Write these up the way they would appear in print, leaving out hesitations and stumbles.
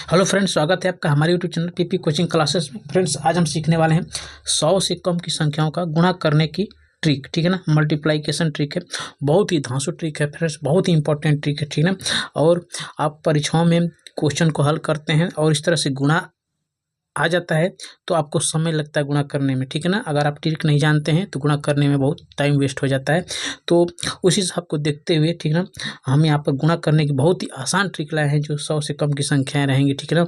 Hello friends, स्वागत है आपका हमारे YouTube channel PP coaching classes में। फ्रेंड्स, आज हम सीखने वाले हैं 100 से कम की संख्याओं का गुणा करने की ट्रिक। ठीक है ना, मल्टीप्लाइकेशन ट्रिक है। बहुत ही धांसू ट्रिक है फ्रेंड्स, बहुत ही इंपॉर्टेंट ट्रिक है। ठीक है ना, और आप परीक्षाओं में क्वेश्चन को हल करते हैं और इस तरह से गुणा आ जाता है तो आपको समय लगता है गुणा करने में। ठीक है ना, अगर आप ट्रिक नहीं जानते हैं तो गुणा करने में बहुत टाइम वेस्ट हो जाता है। तो उस हिसाब को देखते हुए, ठीक है ना, हम यहाँ पर गुणा करने की बहुत ही आसान ट्रिक लाए हैं जो 100 से कम की संख्याएं रहेंगी। ठीक है ना,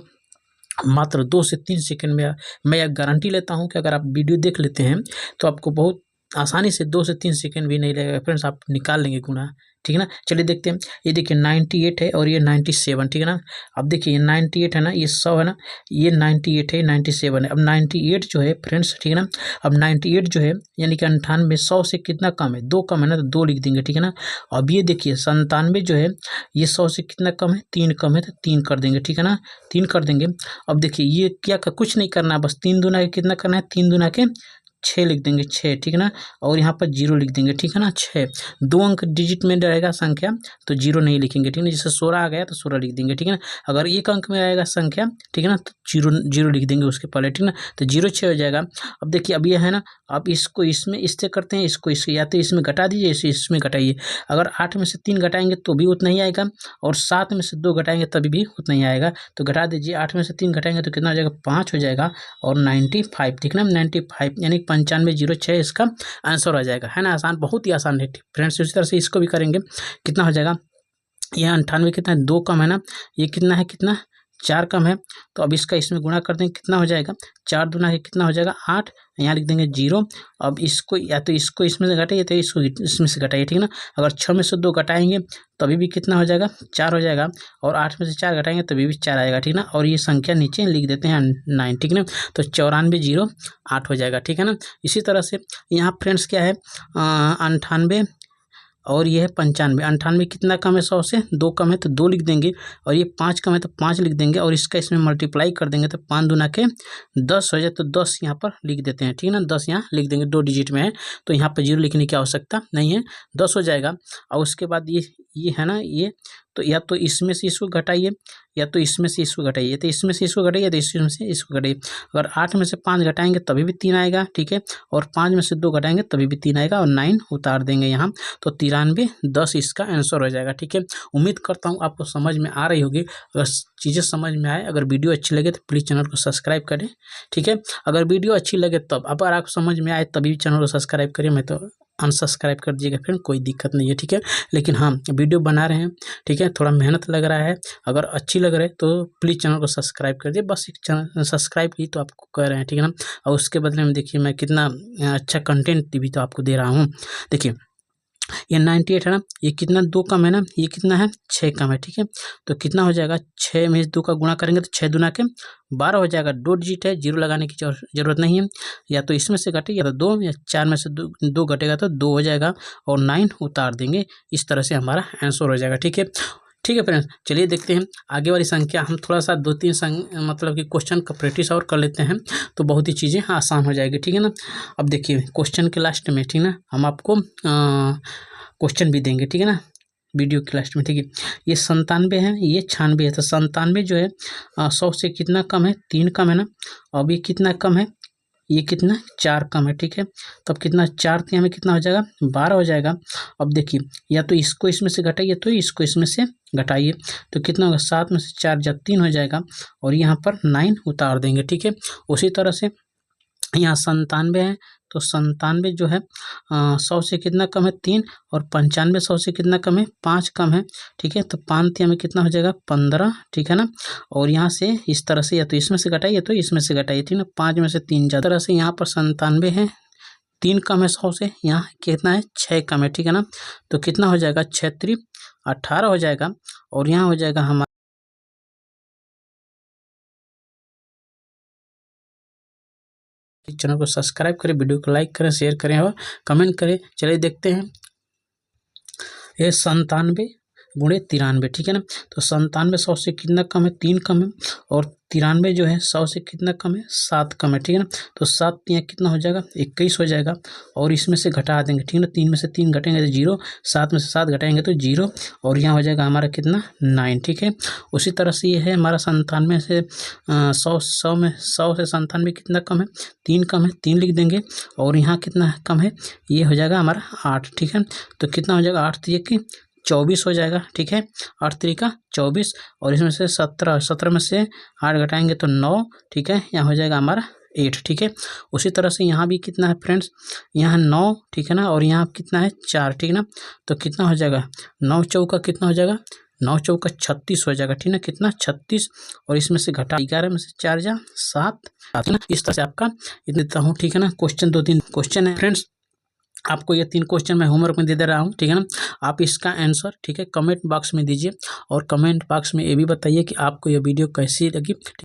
मात्र 2 से 3 सेकंड में मैं यह गारंटी लेता हूं कि अगर आप वीडियो देख लेते हैं तो आपको बहुत आसानी से 2 से 3 सेकंड भी नहीं लगेगा फ्रेंड्स, आप निकाल लेंगे गुणा। ठीक है ना, चलिए देखते हैं। ये देखिए 98 है और ये 97। ठीक है ना, अब देखिए ये 98 है ना, ये 100 है ना, ये 98 है, 97 है। अब 98 जो है फ्रेंड्स, ठीक है ना, अब 98 जो है यानी कि 98 100 से कितना कम है? 2 कम है ना, तो 2 लिख देंगे। ठीक है ना, अब ये देखिए 97 जो है ये 100 से कितना कम है? 3 कम है, तो 3 कर देंगे। ठीक है ना, 3 कर देंगे। अब देखिए ये क्या कुछ नहीं करना, बस 3 दूना के कितना करना है? 3 दूना के 6 लिख देंगे, 6। ठीक है ना, और यहाँ पर 0 लिख देंगे। ठीक है ना, 6 2 अंक डिजिट में रहेगा संख्या तो 0 नहीं लिखेंगे। ठीक है ना, जैसे 16 आ गया तो 16 लिख देंगे। ठीक है ना, अगर 1 अंक में आएगा संख्या, ठीक है ना, तो 0 लिख देंगे उसके पहले। ठीक है ना, तो 0 6 हो जाएगा। अब देखिए अब ये है ना, अब इसको इसमें इससे करते हैं, इसको इससे, या तो इसमें घटा दीजिए, इसे इसमें घटाइए। अगर 8 में से 3 घटाएंगे तो भी उतना ही आएगा, और 7 में से 2 घटाएंगे तभी भी उतना ही आएगा। तो घटा दीजिए, 8 में से 3 घटाएंगे तो कितना हो जाएगा? 5 हो जाएगा, और 95। ठीक है ना, 95 यानी 9506 इसका आंसर आ जाएगा। है ना, आसान, बहुत ही आसान है फ्रेंड्स। इसी तरह से इसको भी करेंगे, कितना हो जाएगा? ये 98 कितना है? 2 कम है ना, ये कितना है? कितना? 4 कम है। तो अब इसका इसमें गुणा कर देंगे, कितना हो जाएगा? 4 दूना है कितना हो जाएगा? 8। यहाँ लिख देंगे 0। अब इसको या तो इसको इसमें से घटाइए, तो इसको इसमें से घटाइए। ठीक है ना, अगर 6 में से 2 घटाएंगे तभी भी कितना हो जाएगा? 4 हो जाएगा, और 8 में से 4 घटाएंगे तभी भी 4 आएगा। ठीक है ना, और ये संख्या नीचे लिख देते हैं 9। ठीक है ना, तो 94 0 8 हो जाएगा। ठीक है ना, इसी तरह से यहाँ फ्रेंड्स क्या है? 98 और ये है 95। 98 कितना कम है 100 से? 2 कम है तो 2 लिख देंगे, और ये 5 कम है तो 5 लिख देंगे, और इसका इसमें मल्टीप्लाई कर देंगे तो 5 दूना के 10 हो जाए, तो 10 यहाँ पर लिख देते हैं। ठीक है ना, 10 यहाँ लिख देंगे, 2 डिजिट में है तो यहाँ पर 0 लिखने की आवश्यकता नहीं है, 10 हो जाएगा। और उसके बाद ये है ना, ये तो या तो इसमें से इसको घटाइए, या तो इसमें से इसको घटाइए, तो इसमें से इसको घटाइए, तो इसमें से इसको घटाइए। अगर 8 में से 5 घटाएंगे तभी भी 3 आएगा। ठीक है, और 5 में से 2 घटाएंगे तभी भी 3 आएगा, और 9 उतार देंगे यहाँ, तो 93 10 इसका आंसर हो जाएगा। ठीक है, उम्मीद करता हूँ आपको समझ में आ रही होगी। अगर चीज़ें समझ में आए, अगर वीडियो अच्छी लगे तो प्लीज़ चैनल को सब्सक्राइब करें। ठीक है, अगर वीडियो अच्छी लगे तब, अगर आपको समझ में आए तभी चैनल को सब्सक्राइब करिए, मैं तो अनसब्सक्राइब कर दीजिएगा फ्रेंड, कोई दिक्कत नहीं है। ठीक है, लेकिन हाँ, वीडियो बना रहे हैं, ठीक है, थोड़ा मेहनत लग रहा है। अगर अच्छी लग रही है तो प्लीज़ चैनल को सब्सक्राइब कर दीजिए, बस एक चैनल सब्सक्राइब की तो आपको कह रहे हैं। ठीक है ना, और उसके बदले में देखिए मैं कितना अच्छा कंटेंट भी तो आपको दे रहा हूँ। देखिए ये 98 है ना, ये कितना? 2 कम है ना, ये कितना है? 6 कम है। ठीक है, तो कितना हो जाएगा? 6 में 2 का गुणा करेंगे तो 6 दूना के 12 हो जाएगा। 2 डिजिट है, 0 लगाने की जरूरत नहीं है, या तो इसमें से घटे या तो 2, या 4 में से 2 घटेगा तो 2 हो जाएगा, और 9 उतार देंगे। इस तरह से हमारा आंसर हो जाएगा। ठीक है, ठीक है फ्रेंड्स, चलिए देखते हैं आगे वाली संख्या। हम थोड़ा सा 2-3 मतलब कि क्वेश्चन का प्रैक्टिस और कर लेते हैं तो बहुत ही चीज़ें आसान हो जाएगी। ठीक है ना, अब देखिए क्वेश्चन के लास्ट में, ठीक है ना, हम आपको क्वेश्चन भी देंगे। ठीक है ना, वीडियो के लास्ट में। ठीक है, ये 97 है, ये 96 है, तो 97 जो है 100 से कितना कम है? 3 कम है ना। अब ये कितना कम है? ये कितना? 4 कम है। ठीक है, तब कितना? 4 में कितना हो जाएगा? 12 हो जाएगा। अब देखिए, या तो इसको इसमें से घटाइए, तो इसको इसमें से घटाइए, तो कितना होगा? 7 में से 4 जा 3 हो जाएगा, और यहाँ पर 9 उतार देंगे। ठीक है, उसी तरह से यहाँ 97 है, तो 97 जो है 100 से कितना कम है? 3, और 95 100 से कितना कम है? 5 कम है। ठीक है, तो 5 में कितना हो जाएगा? 15। ठीक है ना, और यहाँ से इस तरह से या तो इसमें से घटाइए, तो इसमें से घटाइए। ठीक है ना, 5 में से 3 जा, तरह से यहाँ पर 97 है, 3 कम है 100 से, यहाँ कितना है? 6 कम है। ठीक है ना, तो कितना हो जाएगा? 6 18 हो जाएगा, और यहाँ हो जाएगा हमारा। चैनल को सब्सक्राइब करें, वीडियो को लाइक करें, शेयर करें और कमेंट करें। चलिए देखते हैं, ये 97 गुणे 93, ठीक है ना। तो 97 100 से कितना कम है, 3 कम है, और 93 जो है 100 से कितना कम है, 7 कम है, ठीक है ना। तो 7 यहाँ कितना हो जाएगा, 21 हो जाएगा, और इसमें से घटा देंगे, ठीक है ना। 3 में से 3 घटेंगे तो 0, 7 में से 7 घटाएंगे तो 0, और यहाँ हो जाएगा हमारा कितना 9, ठीक है। उसी तरह से ये है हमारा 97 से 100 से 97 कितना कम है, 3 कम है, 3 लिख देंगे, और यहाँ कितना कम है, ये हो जाएगा हमारा 8, ठीक है। तो कितना हो जाएगा, 8 3 24 हो जाएगा, ठीक है। 8 3 24, और इसमें से 17 में से 8 घटाएंगे तो 9, ठीक है। यहाँ हो जाएगा हमारा 8, ठीक है। उसी तरह से यहाँ भी कितना है फ्रेंड्स, यहाँ 9, ठीक है ना, और यहाँ कितना है 4, ठीक है ना। तो कितना हो जाएगा, 9 चौका कितना हो जाएगा, 9 चौका 36 हो जाएगा, ठीक है ना। कितना 36, और इसमें से घटा 11 में से 4 जा 7, है ना। इस तरह से आपका इतने देता हूँ, ठीक है ना। क्वेश्चन 2-3 क्वेश्चन है फ्रेंड्स, आपको ये 3 क्वेश्चन मैं होमवर्क में दे रहा हूँ, ठीक है ना। आप इसका आंसर, ठीक है, कमेंट बॉक्स में दीजिए, और कमेंट बॉक्स में ये भी बताइए कि आपको ये वीडियो कैसी लगी।